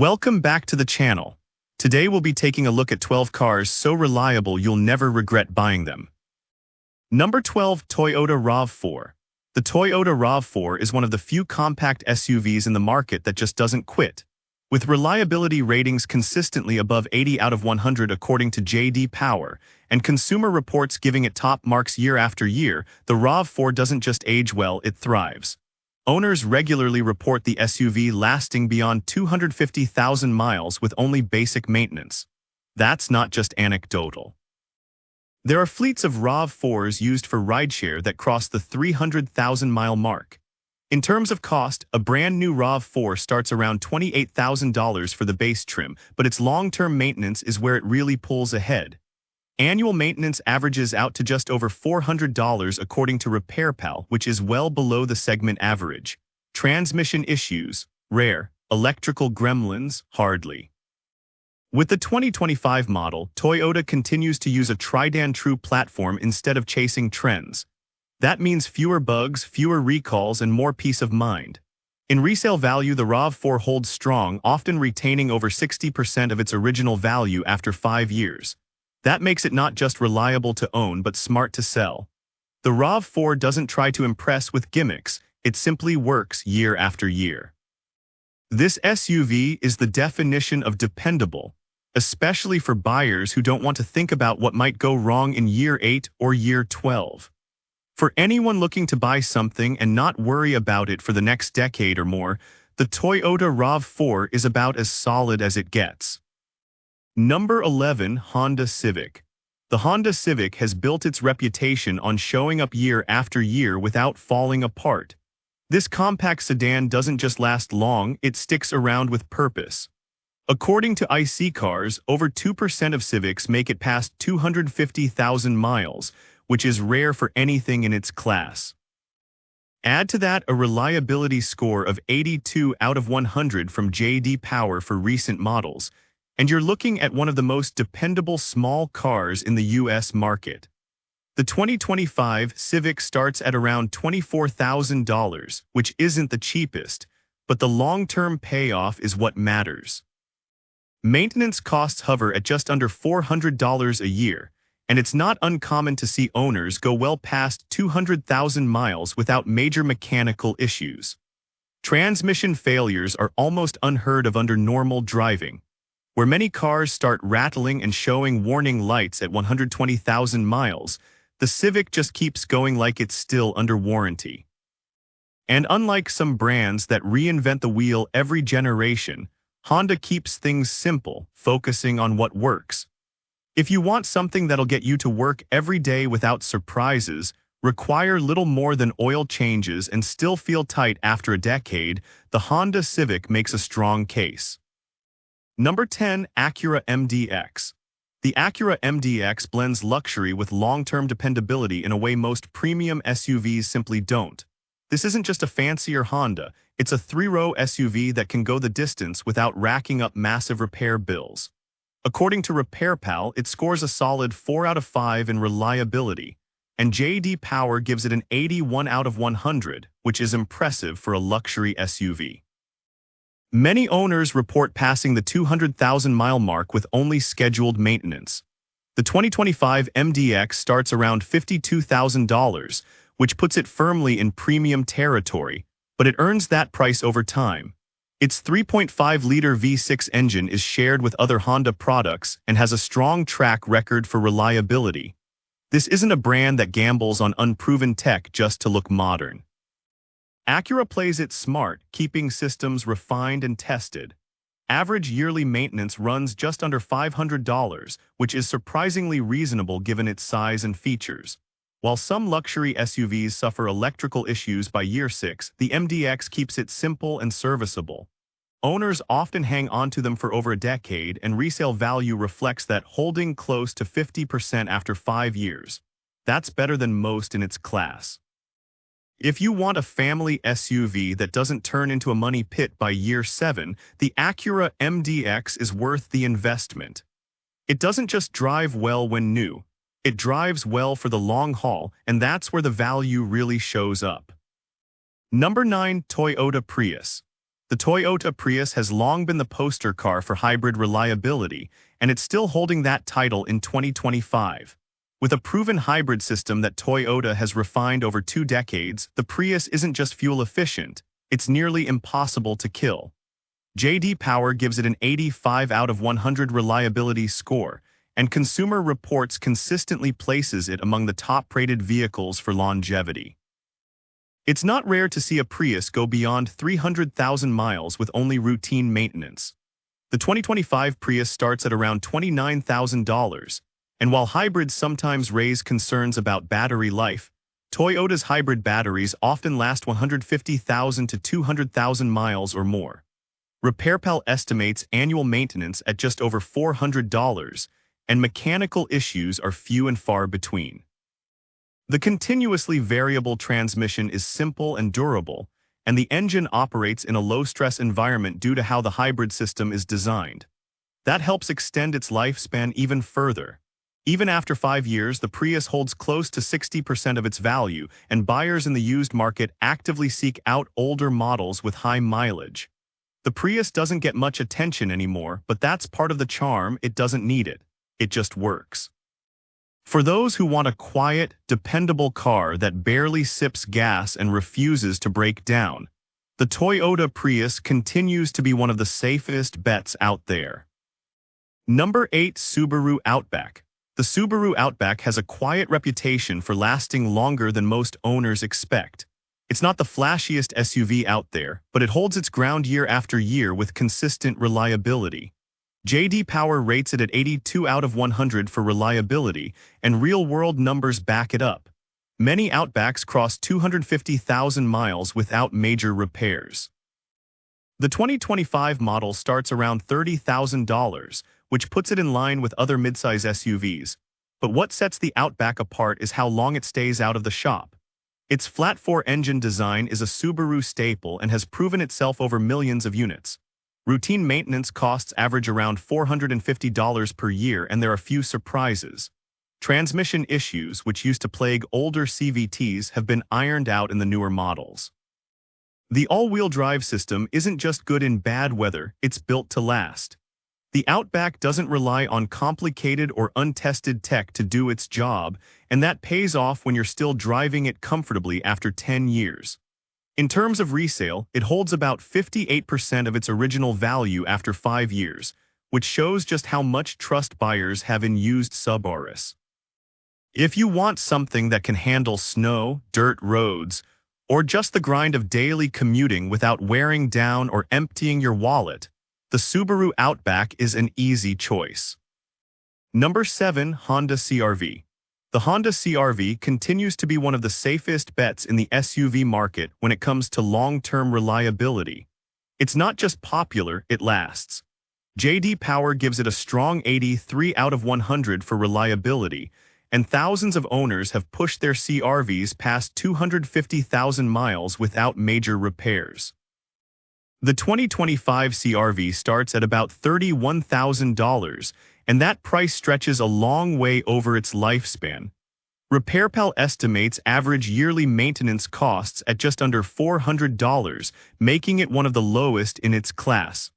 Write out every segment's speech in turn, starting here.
Welcome back to the channel. Today we'll be taking a look at 12 cars so reliable you'll never regret buying them. Number 12. Toyota RAV4. The Toyota RAV4 is one of the few compact SUVs in the market that just doesn't quit. With reliability ratings consistently above 80 out of 100 according to J.D. Power, and Consumer Reports giving it top marks year after year, the RAV4 doesn't just age well, it thrives. Owners regularly report the SUV lasting beyond 250,000 miles with only basic maintenance. That's not just anecdotal. There are fleets of RAV4s used for rideshare that cross the 300,000-mile mark. In terms of cost, a brand new RAV4 starts around $28,000 for the base trim, but its long-term maintenance is where it really pulls ahead. Annual maintenance averages out to just over $400 according to RepairPal, which is well below the segment average. Transmission issues? Rare. Electrical gremlins? Hardly. With the 2025 model, Toyota continues to use a tried-and-true platform instead of chasing trends. That means fewer bugs, fewer recalls, and more peace of mind. In resale value, the RAV4 holds strong, often retaining over 60% of its original value after 5 years. That makes it not just reliable to own but smart to sell. The RAV4 doesn't try to impress with gimmicks, it simply works year after year. This SUV is the definition of dependable, especially for buyers who don't want to think about what might go wrong in year 8 or year 12. For anyone looking to buy something and not worry about it for the next decade or more, the Toyota RAV4 is about as solid as it gets. Number 11. Honda Civic. The Honda Civic has built its reputation on showing up year after year without falling apart. This compact sedan doesn't just last long, it sticks around with purpose. According to iSeeCars, over 2% of Civics make it past 250,000 miles, which is rare for anything in its class. Add to that a reliability score of 82 out of 100 from J.D. Power for recent models, and you're looking at one of the most dependable small cars in the U.S. market. The 2025 Civic starts at around $24,000, which isn't the cheapest, but the long-term payoff is what matters. Maintenance costs hover at just under $400 a year, and it's not uncommon to see owners go well past 200,000 miles without major mechanical issues. Transmission failures are almost unheard of under normal driving. Where many cars start rattling and showing warning lights at 120,000 miles, the Civic just keeps going like it's still under warranty. And unlike some brands that reinvent the wheel every generation, Honda keeps things simple, focusing on what works. If you want something that'll get you to work every day without surprises, require little more than oil changes, and still feel tight after a decade, the Honda Civic makes a strong case. Number 10. Acura MDX. The Acura MDX blends luxury with long-term dependability in a way most premium SUVs simply don't. This isn't just a fancier Honda, it's a 3-row SUV that can go the distance without racking up massive repair bills. According to RepairPal, it scores a solid 4 out of 5 in reliability, and J.D. Power gives it an 81 out of 100, which is impressive for a luxury SUV. Many owners report passing the 200,000-mile mark with only scheduled maintenance. The 2025 MDX starts around $52,000, which puts it firmly in premium territory, but it earns that price over time. Its 3.5-liter V6 engine is shared with other Honda products and has a strong track record for reliability. This isn't a brand that gambles on unproven tech just to look modern. Acura plays it smart, keeping systems refined and tested. Average yearly maintenance runs just under $500, which is surprisingly reasonable given its size and features. While some luxury SUVs suffer electrical issues by year 6, the MDX keeps it simple and serviceable. Owners often hang onto them for over a decade, and resale value reflects that, holding close to 50% after 5 years. That's better than most in its class. If you want a family SUV that doesn't turn into a money pit by year 7, the Acura MDX is worth the investment. It doesn't just drive well when new, it drives well for the long haul, and that's where the value really shows up. Number 9. Toyota Prius. The Toyota Prius has long been the poster car for hybrid reliability, and it's still holding that title in 2025. With a proven hybrid system that Toyota has refined over 2 decades, the Prius isn't just fuel efficient, it's nearly impossible to kill. J.D. Power gives it an 85 out of 100 reliability score, and Consumer Reports consistently places it among the top-rated vehicles for longevity. It's not rare to see a Prius go beyond 300,000 miles with only routine maintenance. The 2025 Prius starts at around $29,000, and while hybrids sometimes raise concerns about battery life, Toyota's hybrid batteries often last 150,000 to 200,000 miles or more. RepairPal estimates annual maintenance at just over $400, and mechanical issues are few and far between. The continuously variable transmission is simple and durable, and the engine operates in a low-stress environment due to how the hybrid system is designed. That helps extend its lifespan even further. Even after 5 years, the Prius holds close to 60% of its value, and buyers in the used market actively seek out older models with high mileage. The Prius doesn't get much attention anymore, but that's part of the charm. It doesn't need it. It just works. For those who want a quiet, dependable car that barely sips gas and refuses to break down, the Toyota Prius continues to be one of the safest bets out there. Number 8. Subaru Outback. The Subaru Outback has a quiet reputation for lasting longer than most owners expect. It's not the flashiest SUV out there, but it holds its ground year after year with consistent reliability. J.D. Power rates it at 82 out of 100 for reliability, and real-world numbers back it up. Many Outbacks cross 250,000 miles without major repairs. The 2025 model starts around $30,000, which puts it in line with other midsize SUVs. But what sets the Outback apart is how long it stays out of the shop. Its flat-4 engine design is a Subaru staple and has proven itself over millions of units. Routine maintenance costs average around $450 per year, and there are few surprises. Transmission issues, which used to plague older CVTs, have been ironed out in the newer models. The all-wheel drive system isn't just good in bad weather, it's built to last. The Outback doesn't rely on complicated or untested tech to do its job, and that pays off when you're still driving it comfortably after 10 years. In terms of resale, it holds about 58% of its original value after 5 years, which shows just how much trust buyers have in used Subarus. If you want something that can handle snow, dirt roads, or just the grind of daily commuting without wearing down or emptying your wallet, the Subaru Outback is an easy choice. Number 7. Honda CR-V. The Honda CR-V continues to be one of the safest bets in the SUV market when it comes to long-term reliability. It's not just popular, it lasts. J.D. Power gives it a strong 83 out of 100 for reliability, and thousands of owners have pushed their CR-Vs past 250,000 miles without major repairs. The 2025 CR-V starts at about $31,000, and that price stretches a long way over its lifespan. RepairPal estimates average yearly maintenance costs at just under $400, making it one of the lowest in its class.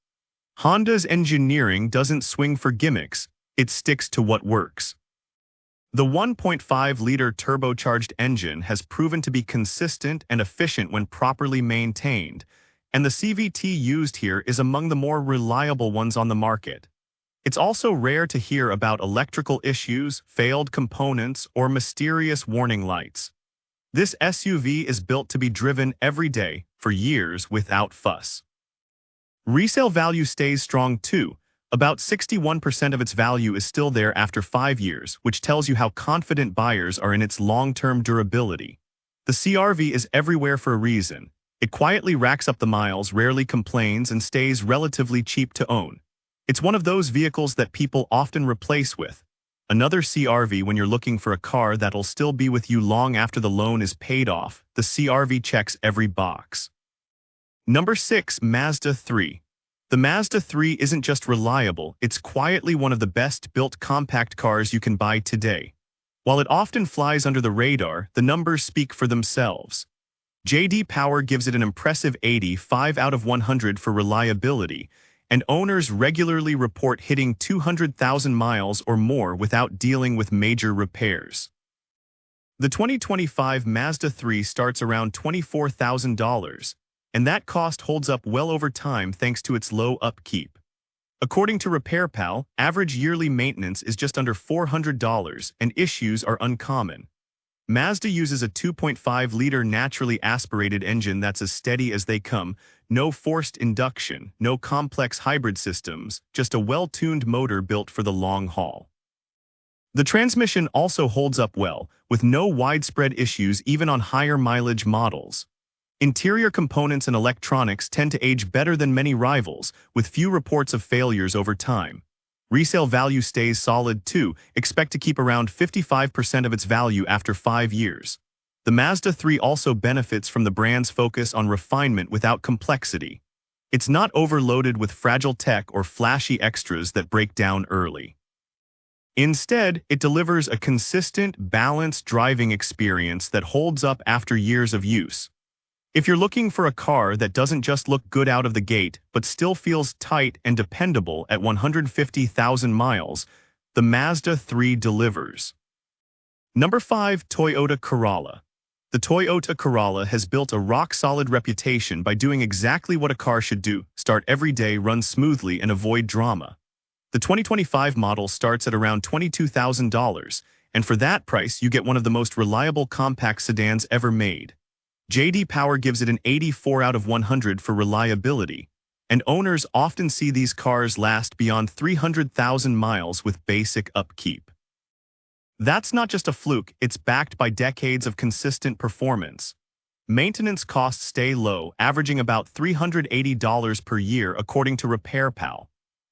Honda's engineering doesn't swing for gimmicks, it sticks to what works. The 1.5-liter turbocharged engine has proven to be consistent and efficient when properly maintained, and the CVT used here is among the more reliable ones on the market. It's also rare to hear about electrical issues, failed components, or mysterious warning lights. This SUV is built to be driven every day, for years, without fuss. Resale value stays strong too. About 61% of its value is still there after 5 years, which tells you how confident buyers are in its long-term durability. The CR-V is everywhere for a reason. It quietly racks up the miles, rarely complains, and stays relatively cheap to own. It's one of those vehicles that people often replace with another CR-V when you're looking for a car that'll still be with you long after the loan is paid off. The CR-V checks every box. Number 6. Mazda 3. The Mazda 3 isn't just reliable, it's quietly one of the best-built compact cars you can buy today. While it often flies under the radar, the numbers speak for themselves. J.D. Power gives it an impressive 85 out of 100 for reliability, and owners regularly report hitting 200,000 miles or more without dealing with major repairs. The 2025 Mazda 3 starts around $24,000, and that cost holds up well over time thanks to its low upkeep. According to RepairPal, average yearly maintenance is just under $400, and issues are uncommon. Mazda uses a 2.5-liter naturally aspirated engine that's as steady as they come, no forced induction, no complex hybrid systems, just a well-tuned motor built for the long haul. The transmission also holds up well, with no widespread issues even on higher mileage models. Interior components and electronics tend to age better than many rivals, with few reports of failures over time. Resale value stays solid too, expect to keep around 55% of its value after 5 years. The Mazda 3 also benefits from the brand's focus on refinement without complexity. It's not overloaded with fragile tech or flashy extras that break down early. Instead, it delivers a consistent, balanced driving experience that holds up after years of use. If you're looking for a car that doesn't just look good out of the gate, but still feels tight and dependable at 150,000 miles, the Mazda 3 delivers. Number 5. Toyota Corolla. The Toyota Corolla has built a rock-solid reputation by doing exactly what a car should do: start every day, run smoothly, and avoid drama. The 2025 model starts at around $22,000, and for that price, you get one of the most reliable compact sedans ever made. J.D. Power gives it an 84 out of 100 for reliability, and owners often see these cars last beyond 300,000 miles with basic upkeep. That's not just a fluke, it's backed by decades of consistent performance. Maintenance costs stay low, averaging about $380 per year according to RepairPal.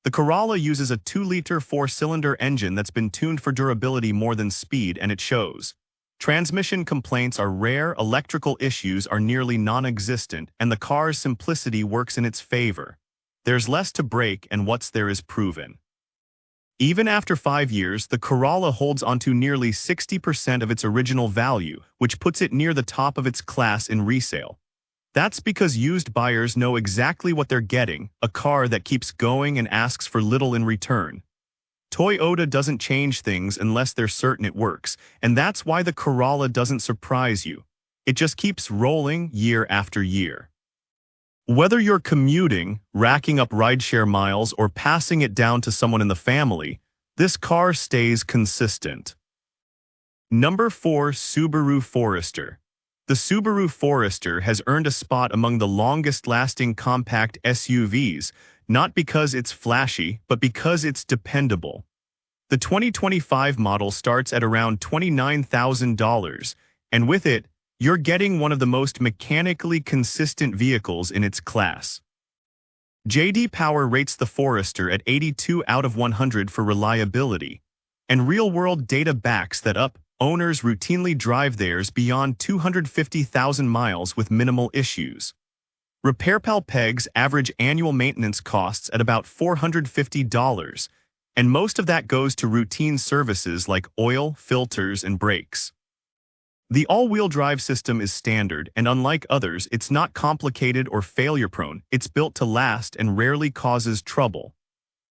The Corolla uses a 2-liter 4-cylinder engine that's been tuned for durability more than speed, and it shows. Transmission complaints are rare, electrical issues are nearly non-existent, and the car's simplicity works in its favor. There's less to break, and what's there is proven. Even after 5 years, the Corolla holds onto nearly 60% of its original value, which puts it near the top of its class in resale. That's because used buyers know exactly what they're getting: a car that keeps going and asks for little in return. Toyota doesn't change things unless they're certain it works, and that's why the Corolla doesn't surprise you. It just keeps rolling year after year. Whether you're commuting, racking up rideshare miles, or passing it down to someone in the family, this car stays consistent. Number 4. Subaru Forester. The Subaru Forester has earned a spot among the longest-lasting compact SUVs, not because it's flashy, but because it's dependable. The 2025 model starts at around $29,000, and with it, you're getting one of the most mechanically consistent vehicles in its class. J.D. Power rates the Forester at 82 out of 100 for reliability, and real-world data backs that up. Owners routinely drive theirs beyond 250,000 miles with minimal issues. RepairPal pegs average annual maintenance costs at about $450, and most of that goes to routine services like oil, filters, and brakes. The all-wheel drive system is standard, and unlike others, it's not complicated or failure-prone. It's built to last and rarely causes trouble.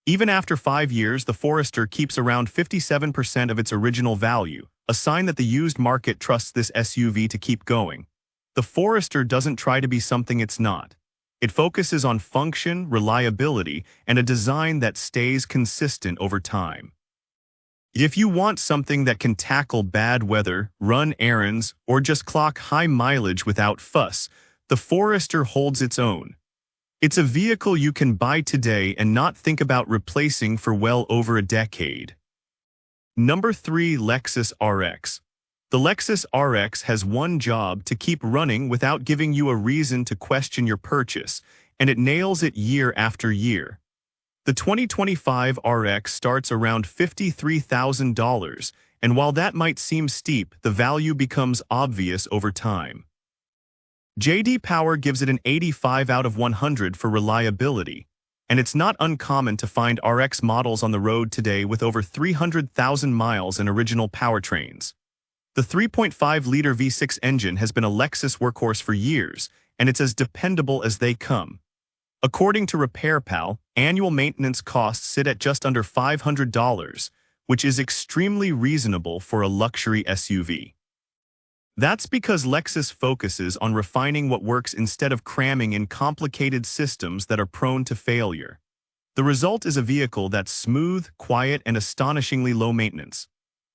Even after 5 years, the Forester keeps around 57% of its original value, a sign that the used market trusts this SUV to keep going. The Forester doesn't try to be something it's not. It focuses on function, reliability, and a design that stays consistent over time. If you want something that can tackle bad weather, run errands, or just clock high mileage without fuss, the Forester holds its own. It's a vehicle you can buy today and not think about replacing for well over a decade. Number 3. Lexus RX. The Lexus RX has one job: to keep running without giving you a reason to question your purchase, and it nails it year after year. The 2025 RX starts around $53,000, and while that might seem steep, the value becomes obvious over time. J.D. Power gives it an 85 out of 100 for reliability, and it's not uncommon to find RX models on the road today with over 300,000 miles and original powertrains. The 3.5-liter V6 engine has been a Lexus workhorse for years, and it's as dependable as they come. According to RepairPal, annual maintenance costs sit at just under $500, which is extremely reasonable for a luxury SUV. That's because Lexus focuses on refining what works instead of cramming in complicated systems that are prone to failure. The result is a vehicle that's smooth, quiet, and astonishingly low maintenance.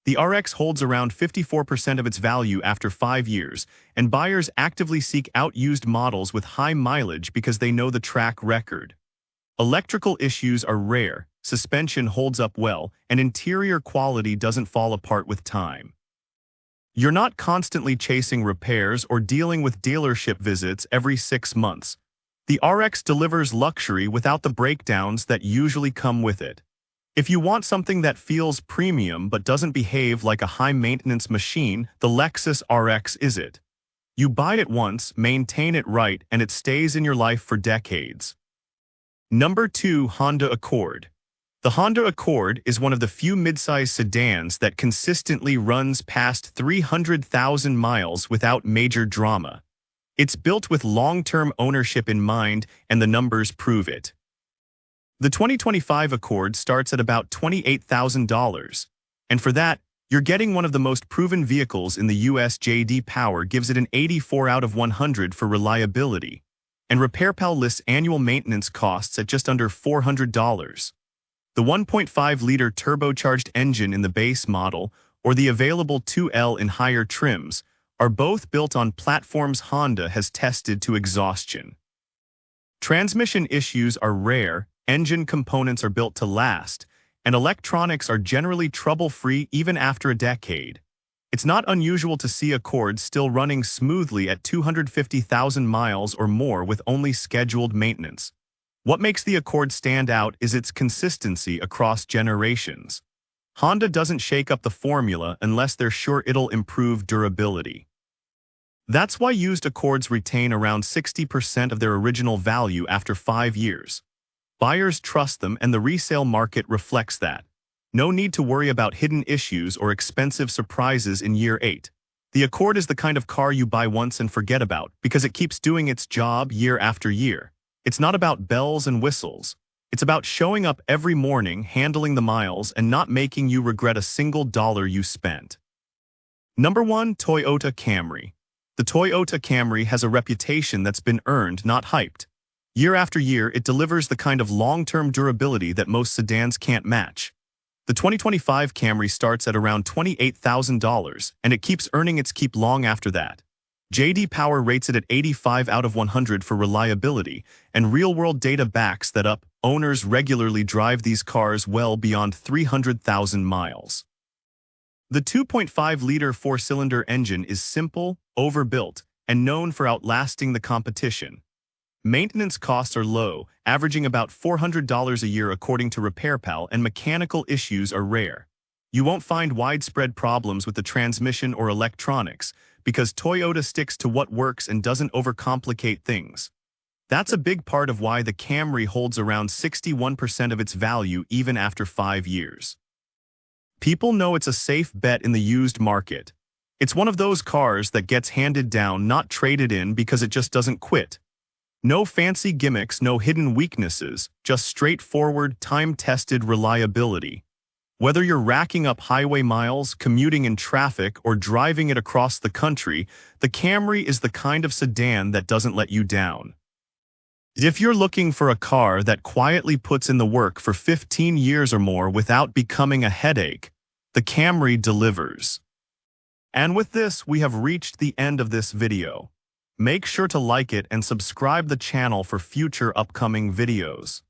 The RX holds around 54% of its value after 5 years, and buyers actively seek out used models with high mileage because they know the track record. Electrical issues are rare, suspension holds up well, and interior quality doesn't fall apart with time. You're not constantly chasing repairs or dealing with dealership visits every 6 months. The RX delivers luxury without the breakdowns that usually come with it. If you want something that feels premium but doesn't behave like a high-maintenance machine, the Lexus RX is it. You buy it once, maintain it right, and it stays in your life for decades. Number 2. Honda Accord. The Honda Accord is one of the few midsize sedans that consistently runs past 300,000 miles without major drama. It's built with long-term ownership in mind, and the numbers prove it. The 2025 Accord starts at about $28,000, and for that, you're getting one of the most proven vehicles in the US. J.D. Power gives it an 84 out of 100 for reliability, and RepairPal lists annual maintenance costs at just under $400. The 1.5-liter turbocharged engine in the base model, or the available 2L in higher trims, are both built on platforms Honda has tested to exhaustion. Transmission issues are rare, engine components are built to last, and electronics are generally trouble-free even after a decade. It's not unusual to see Accords still running smoothly at 250,000 miles or more with only scheduled maintenance. What makes the Accord stand out is its consistency across generations. Honda doesn't shake up the formula unless they're sure it'll improve durability. That's why used Accords retain around 60% of their original value after 5 years. Buyers trust them, and the resale market reflects that. No need to worry about hidden issues or expensive surprises in year 8. The Accord is the kind of car you buy once and forget about because it keeps doing its job year after year. It's not about bells and whistles. It's about showing up every morning, handling the miles, and not making you regret a single dollar you spent. Number 1. Toyota Camry. The Toyota Camry has a reputation that's been earned, not hyped. Year after year, it delivers the kind of long-term durability that most sedans can't match. The 2025 Camry starts at around $28,000, and it keeps earning its keep long after that. J.D. Power rates it at 85 out of 100 for reliability, and real-world data backs that up. Owners regularly drive these cars well beyond 300,000 miles. The 2.5-liter four-cylinder engine is simple, overbuilt, and known for outlasting the competition. Maintenance costs are low, averaging about $400 a year according to RepairPal, and mechanical issues are rare. You won't find widespread problems with the transmission or electronics because Toyota sticks to what works and doesn't overcomplicate things. That's a big part of why the Camry holds around 61% of its value even after 5 years. People know it's a safe bet in the used market. It's one of those cars that gets handed down, not traded in, because it just doesn't quit. No fancy gimmicks, no hidden weaknesses, just straightforward, time-tested reliability. Whether you're racking up highway miles, commuting in traffic, or driving it across the country, the Camry is the kind of sedan that doesn't let you down. If you're looking for a car that quietly puts in the work for 15 years or more without becoming a headache, the Camry delivers. And with this, we have reached the end of this video. Make sure to like it and subscribe the channel for future upcoming videos.